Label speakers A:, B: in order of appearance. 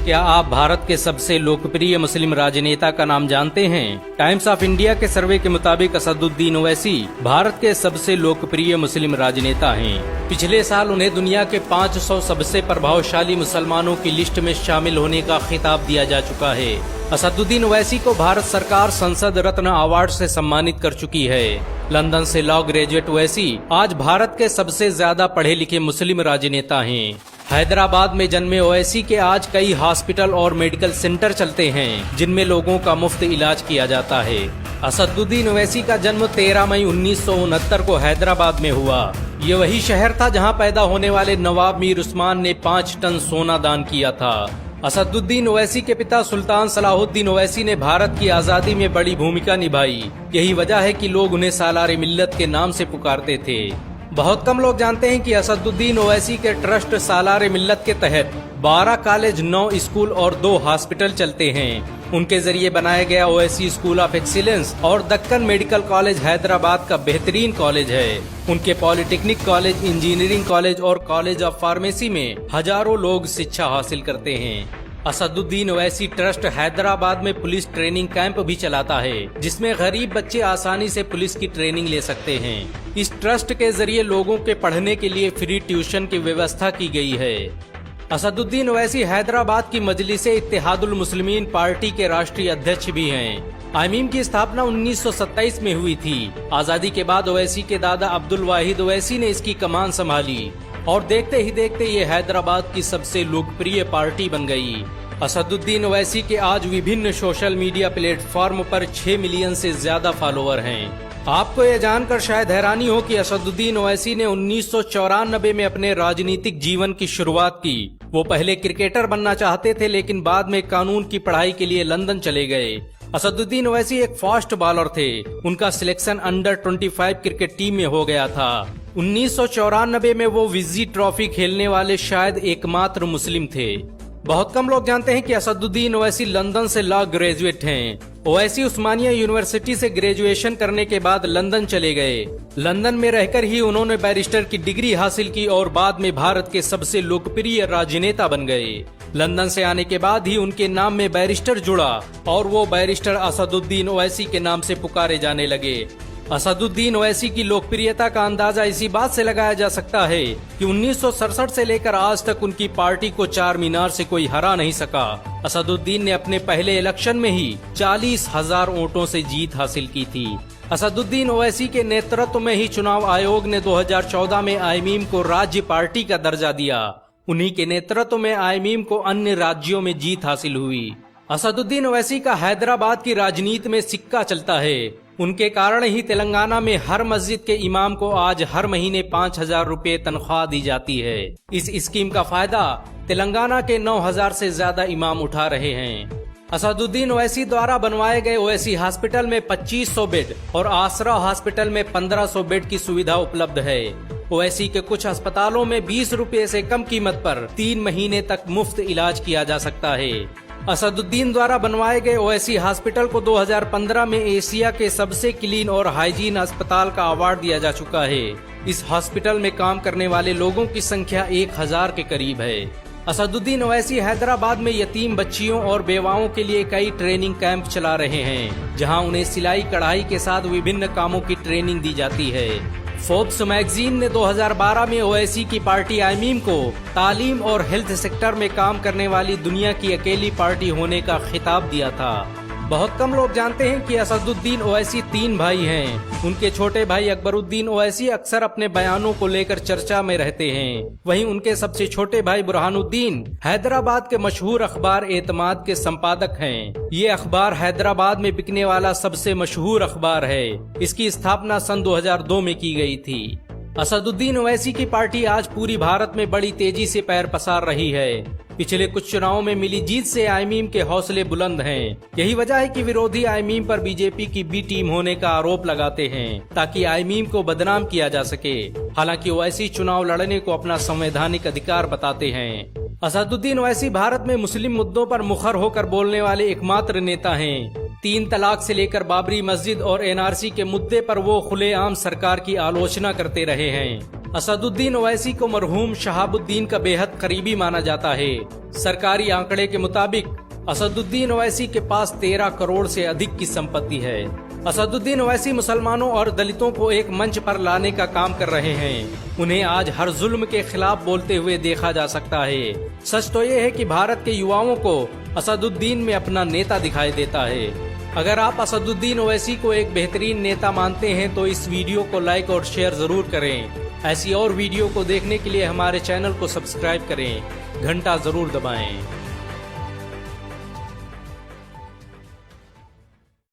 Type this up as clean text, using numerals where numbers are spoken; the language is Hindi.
A: क्या आप भारत के सबसे लोकप्रिय मुस्लिम राजनेता का नाम जानते हैं? टाइम्स ऑफ इंडिया के सर्वे के मुताबिक असदुद्दीन ओवैसी भारत के सबसे लोकप्रिय मुस्लिम राजनेता हैं। पिछले साल उन्हें दुनिया के 500 सबसे प्रभावशाली मुसलमानों की लिस्ट में शामिल होने का खिताब दिया जा चुका है। असदुद्दीन ओवैसी को भारत सरकार संसद रत्न अवार्ड से सम्मानित कर चुकी है। लंदन से लॉ ग्रेजुएट ओवैसी आज भारत के सबसे ज्यादा पढ़े लिखे मुस्लिम राजनेता हैं। हैदराबाद में जन्मे ओवैसी के आज कई हॉस्पिटल और मेडिकल सेंटर चलते हैं, जिनमें लोगों का मुफ्त इलाज किया जाता है। असदुद्दीन ओवैसी का जन्म 13 मई 1969 को हैदराबाद में हुआ। ये वही शहर था जहां पैदा होने वाले नवाब मीर उस्मान ने 5 टन सोना दान किया था। असदुद्दीन ओवैसी के पिता सुल्तान सलाहुद्दीन ओवैसी ने भारत की आजादी में बड़ी भूमिका निभाई। यही वजह है कि लोग उन्हें सालार मिल्लत के नाम से पुकारते थे। बहुत कम लोग जानते हैं कि असदुद्दीन ओवैसी के ट्रस्ट सालार मिल्लत के तहत 12 कॉलेज, 9 स्कूल और 2 हॉस्पिटल चलते हैं। उनके जरिए बनाया गया ओवैसी स्कूल ऑफ एक्सीलेंस और दक्कन मेडिकल कॉलेज हैदराबाद का बेहतरीन कॉलेज है। उनके पॉलिटेक्निक कॉलेज, इंजीनियरिंग कॉलेज और कॉलेज ऑफ फार्मेसी में हजारों लोग शिक्षा हासिल करते हैं। असदुद्दीन ओवैसी ट्रस्ट हैदराबाद में पुलिस ट्रेनिंग कैंप भी चलाता है, जिसमें गरीब बच्चे आसानी से पुलिस की ट्रेनिंग ले सकते हैं। इस ट्रस्ट के जरिए लोगों के पढ़ने के लिए फ्री ट्यूशन की व्यवस्था की गई है। असदुद्दीन ओवैसी हैदराबाद की मजलिसे इत्तेहादुल मुस्लिमीन पार्टी के राष्ट्रीय अध्यक्ष भी हैं। आईमीम की स्थापना 1927 में हुई थी। आजादी के बाद ओवैसी के दादा अब्दुल वाहिद ओवैसी ने इसकी कमान संभाली और देखते ही देखते ये हैदराबाद की सबसे लोकप्रिय पार्टी बन गई। असदुद्दीन ओवैसी के आज विभिन्न सोशल मीडिया प्लेटफॉर्म पर 6 मिलियन से ज्यादा फॉलोअर हैं। आपको ये जानकर शायद हैरानी हो कि असदुद्दीन ओवैसी ने 1994 में अपने राजनीतिक जीवन की शुरुआत की। वो पहले क्रिकेटर बनना चाहते थे, लेकिन बाद में कानून की पढ़ाई के लिए लंदन चले गए। असदुद्दीन ओवैसी एक फास्ट बॉलर थे। उनका सिलेक्शन अंडर 25 क्रिकेट टीम में हो गया था। 1994 में वो विजी ट्रॉफी खेलने वाले शायद एकमात्र मुस्लिम थे। बहुत कम लोग जानते हैं कि असदुद्दीन ओवैसी लंदन से लॉ ग्रेजुएट हैं। ओवैसी उस्मानिया यूनिवर्सिटी से ग्रेजुएशन करने के बाद लंदन चले गए। लंदन में रहकर ही उन्होंने बैरिस्टर की डिग्री हासिल की और बाद में भारत के सबसे लोकप्रिय राजनेता बन गए। लंदन से आने के बाद ही उनके नाम में बैरिस्टर जुड़ा और वो बैरिस्टर असदुद्दीन ओवैसी के नाम से पुकारे जाने लगे। असदुद्दीन ओवैसी की लोकप्रियता का अंदाजा इसी बात से लगाया जा सकता है कि 1967 से लेकर आज तक उनकी पार्टी को 4 मीनार से कोई हरा नहीं सका। असदुद्दीन ने अपने पहले इलेक्शन में ही 40,000 वोटों से जीत हासिल की थी। असदुद्दीन ओवैसी के नेतृत्व में ही चुनाव आयोग ने 2014 में आईमीम को राज्य पार्टी का दर्जा दिया। उन्हीं के नेतृत्व में आईमीम को अन्य राज्यों में जीत हासिल हुई। असदुद्दीन ओवैसी का हैदराबाद की राजनीति में सिक्का चलता है। उनके कारण ही तेलंगाना में हर मस्जिद के इमाम को आज हर महीने 5,000 रुपए तनख्वाह दी जाती है। इस स्कीम का फायदा तेलंगाना के 9,000 से ज्यादा इमाम उठा रहे हैं। असदुद्दीन ओवैसी द्वारा बनवाए गए ओवैसी हॉस्पिटल में 2500 बेड और आसरा हॉस्पिटल में 1500 बेड की सुविधा उपलब्ध है। ओवैसी के कुछ अस्पतालों में 20 रुपए से कम कीमत पर 3 महीने तक मुफ्त इलाज किया जा सकता है। असदुद्दीन द्वारा बनवाए गए ओवैसी हॉस्पिटल को 2015 में एशिया के सबसे क्लीन और हाइजीन अस्पताल का अवार्ड दिया जा चुका है। इस हॉस्पिटल में काम करने वाले लोगों की संख्या 1000 के करीब है। असदुद्दीन ओवैसी हैदराबाद में यतीम बच्चियों और बेवाओं के लिए कई ट्रेनिंग कैंप चला रहे हैं, जहां उन्हें सिलाई कढ़ाई के साथ विभिन्न कामों की ट्रेनिंग दी जाती है। फोर्ब्स मैगजीन ने 2012 में ओवैसी की पार्टी आईमीम को तालीम और हेल्थ सेक्टर में काम करने वाली दुनिया की अकेली पार्टी होने का खिताब दिया था। बहुत कम लोग जानते हैं कि असदुद्दीन ओवैसी 3 भाई हैं। उनके छोटे भाई अकबरुद्दीन ओवैसी अक्सर अपने बयानों को लेकर चर्चा में रहते हैं। वहीं उनके सबसे छोटे भाई बुरहानुद्दीन हैदराबाद के मशहूर अखबार एतमाद के संपादक हैं। ये अखबार हैदराबाद में बिकने वाला सबसे मशहूर अखबार है। इसकी स्थापना सन 2002 में की गई थी। असदुद्दीन ओवैसी की पार्टी आज पूरी भारत में बड़ी तेजी से पैर पसार रही है। पिछले कुछ चुनावों में मिली जीत से आईमीम के हौसले बुलंद हैं। यही वजह है कि विरोधी आईमीम पर बीजेपी की बी टीम होने का आरोप लगाते हैं, ताकि आईमीम को बदनाम किया जा सके। हालांकि ओवैसी चुनाव लड़ने को अपना संवैधानिक अधिकार बताते हैं। असदुद्दीन ओवैसी भारत में मुस्लिम मुद्दों पर मुखर होकर बोलने वाले एकमात्र नेता हैं। 3 तलाक से लेकर बाबरी मस्जिद और एनआरसी के मुद्दे पर वो खुलेआम सरकार की आलोचना करते रहे हैं। असदुद्दीन ओवैसी को मरहूम शहाबुद्दीन का बेहद करीबी माना जाता है। सरकारी आंकड़े के मुताबिक असदुद्दीन ओवैसी के पास 13 करोड़ से अधिक की संपत्ति है। असदुद्दीन ओवैसी मुसलमानों और दलितों को एक मंच पर लाने का काम कर रहे हैं। उन्हें आज हर जुल्म के खिलाफ बोलते हुए देखा जा सकता है। सच तो ये है कि भारत के युवाओं को असदुद्दीन में अपना नेता दिखाई देता है। अगर आप असदुद्दीन ओवैसी को एक बेहतरीन नेता मानते हैं तो इस वीडियो को लाइक और शेयर जरूर करें। ऐसी और वीडियो को देखने के लिए हमारे चैनल को सब्सक्राइब करें, घंटा जरूर दबाएं।